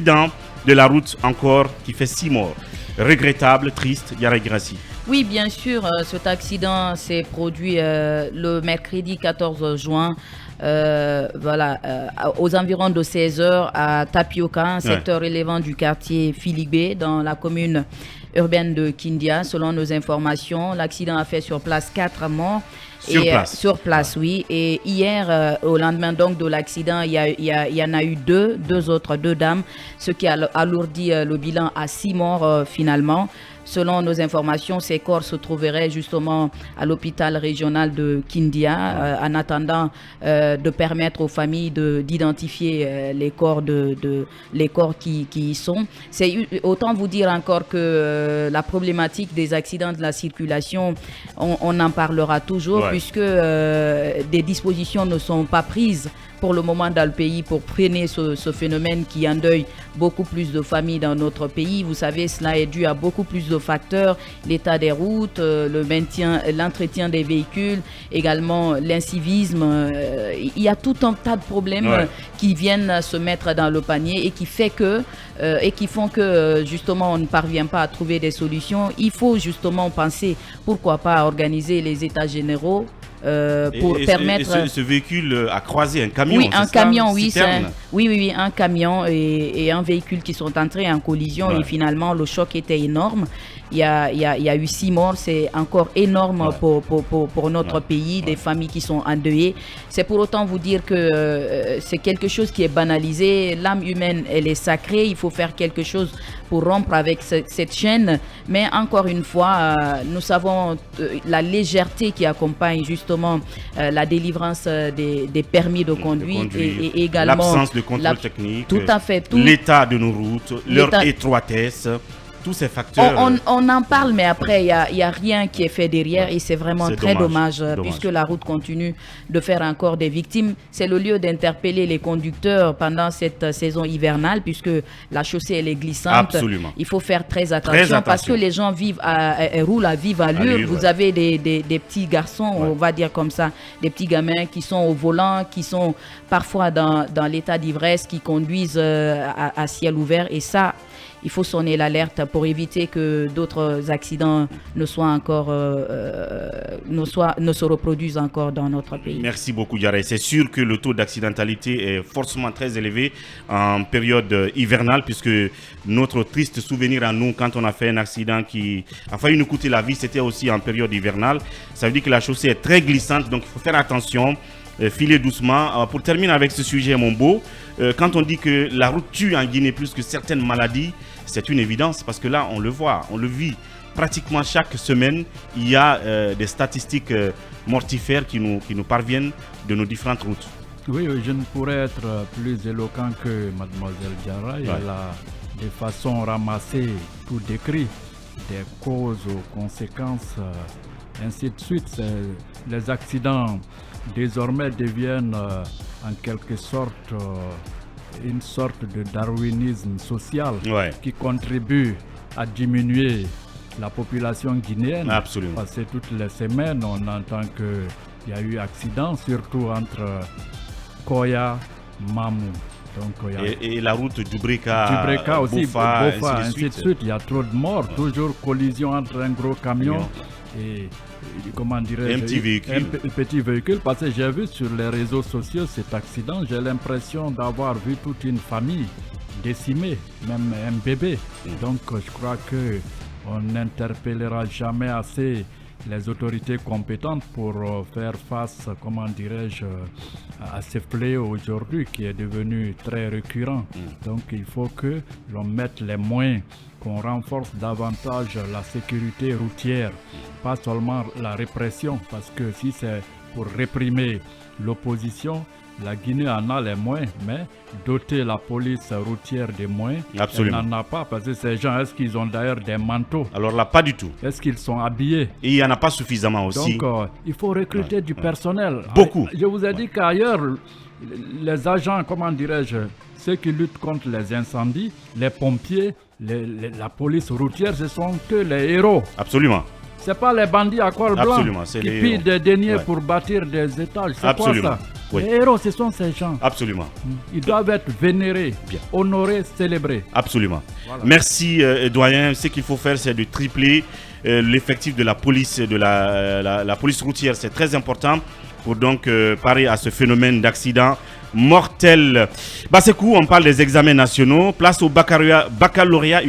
accident de la route encore qui fait 6 morts. Regrettable, triste, Yara Grassi. Oui, bien sûr, cet accident s'est produit le mercredi 14 juin. Aux environs de 16h à Tapioca, un secteur relevant du quartier Philippe dans la commune urbaine de Kindia. Selon nos informations, l'accident a fait sur place 4 morts. Sur place, oui. Et hier, au lendemain donc de l'accident, il y en a eu deux dames, ce qui a alourdi le bilan à 6 morts finalement. Selon nos informations, ces corps se trouveraient justement à l'hôpital régional de Kindia, en attendant de permettre aux familles d'identifier les corps qui y sont. Autant vous dire encore que la problématique des accidents de la circulation, on en parlera toujours, puisque des dispositions ne sont pas prises pour le moment dans le pays pour freiner ce phénomène qui endeuille beaucoup plus de familles dans notre pays. Vous savez, cela est dû à beaucoup plus de facteurs, l'état des routes, l'entretien des véhicules, également l'incivisme. Il y a tout un tas de problèmes qui viennent se mettre dans le panier et qui font que justement on ne parvient pas à trouver des solutions. Il faut justement penser, pourquoi pas organiser les états généraux pour permettre. Ce véhicule a croisé un camion. Oui, un camion, oui, un camion et un véhicule qui sont entrés en collision et finalement le choc était énorme. Il y a eu 6 morts, c'est encore énorme pour notre pays, des familles qui sont endeuillées. C'est pour autant vous dire que c'est quelque chose qui est banalisé. L'âme humaine, elle est sacrée. Il faut faire quelque chose pour rompre avec cette chaîne. Mais encore une fois, nous savons la légèreté qui accompagne justement la délivrance des permis de conduite et également l'absence de contrôle technique, tout à fait, l'état de nos routes, leur étroitesse. Tous ces facteurs. On en parle, mais après, il n'y a rien qui est fait derrière et c'est vraiment très dommage, puisque la route continue de faire encore des victimes. C'est le lieu d'interpeller les conducteurs pendant cette saison hivernale, puisque la chaussée, elle est glissante. Absolument. Il faut faire très attention parce que les gens roulent à vive allure. Vous avez des petits garçons, on va dire comme ça, des petits gamins qui sont au volant, qui sont parfois dans l'état d'ivresse, qui conduisent à ciel ouvert et ça, il faut sonner l'alerte pour éviter que d'autres accidents ne se reproduisent encore dans notre pays. Merci beaucoup, Yara. C'est sûr que le taux d'accidentalité est forcément très élevé en période hivernale, puisque notre triste souvenir à nous, quand on a fait un accident qui a failli nous coûter la vie, c'était aussi en période hivernale. Ça veut dire que la chaussée est très glissante, donc il faut faire attention. Filer doucement. Pour terminer avec ce sujet, mon beau, quand on dit que la route tue en Guinée plus que certaines maladies, c'est une évidence parce que là, on le voit, on le vit. Pratiquement chaque semaine, il y a des statistiques mortifères qui nous parviennent de nos différentes routes. Oui, je ne pourrais être plus éloquent que Mademoiselle Diarra. Elle a de façon ramassée tout décrit, des causes aux conséquences, ainsi de suite. Les accidents désormais deviennent en quelque sorte une sorte de darwinisme social qui contribue à diminuer la population guinéenne. Absolument. Parce que toutes les semaines, on entend qu'il y a eu accident, surtout entre Koya, Mamou. Donc, et la route Dubreka aussi, Bofa, ainsi de suite. Il y a trop de morts, toujours collision entre un gros camion et comment dirais-je, un petit véhicule, parce que j'ai vu sur les réseaux sociaux cet accident, j'ai l'impression d'avoir vu toute une famille décimée, même un bébé. Donc je crois que on n'interpellera jamais assez les autorités compétentes pour faire face, comment dirais-je, à ce fléau aujourd'hui qui est devenu très récurrent. Donc il faut que l'on mette les moyens, qu'on renforce davantage la sécurité routière, pas seulement la répression, parce que si c'est pour réprimer l'opposition, la Guinée en a les moyens, mais doter la police routière des moyens, elle n'en a pas, parce que ces gens, est-ce qu'ils ont d'ailleurs des manteaux? Alors là, pas du tout. Est-ce qu'ils sont habillés? Et il n'y en a pas suffisamment aussi. Donc, il faut recruter du personnel. Beaucoup. Je vous ai dit qu'ailleurs, les agents, comment dirais-je, ceux qui luttent contre les incendies, les pompiers, la police routière, ce sont que les héros. Absolument. C'est pas les bandits à col blanc qui pillent des deniers pour bâtir des étages. C'est quoi ça? Oui. Les héros, ce sont ces gens. Absolument. Ils doivent être vénérés, honorés, célébrés. Absolument. Voilà. Merci, doyen. Ce qu'il faut faire, c'est de tripler l'effectif de la police, la police routière. C'est très important pour donc parer à ce phénomène d'accident mortel. Bassekou, on parle des examens nationaux. Place au baccalauréat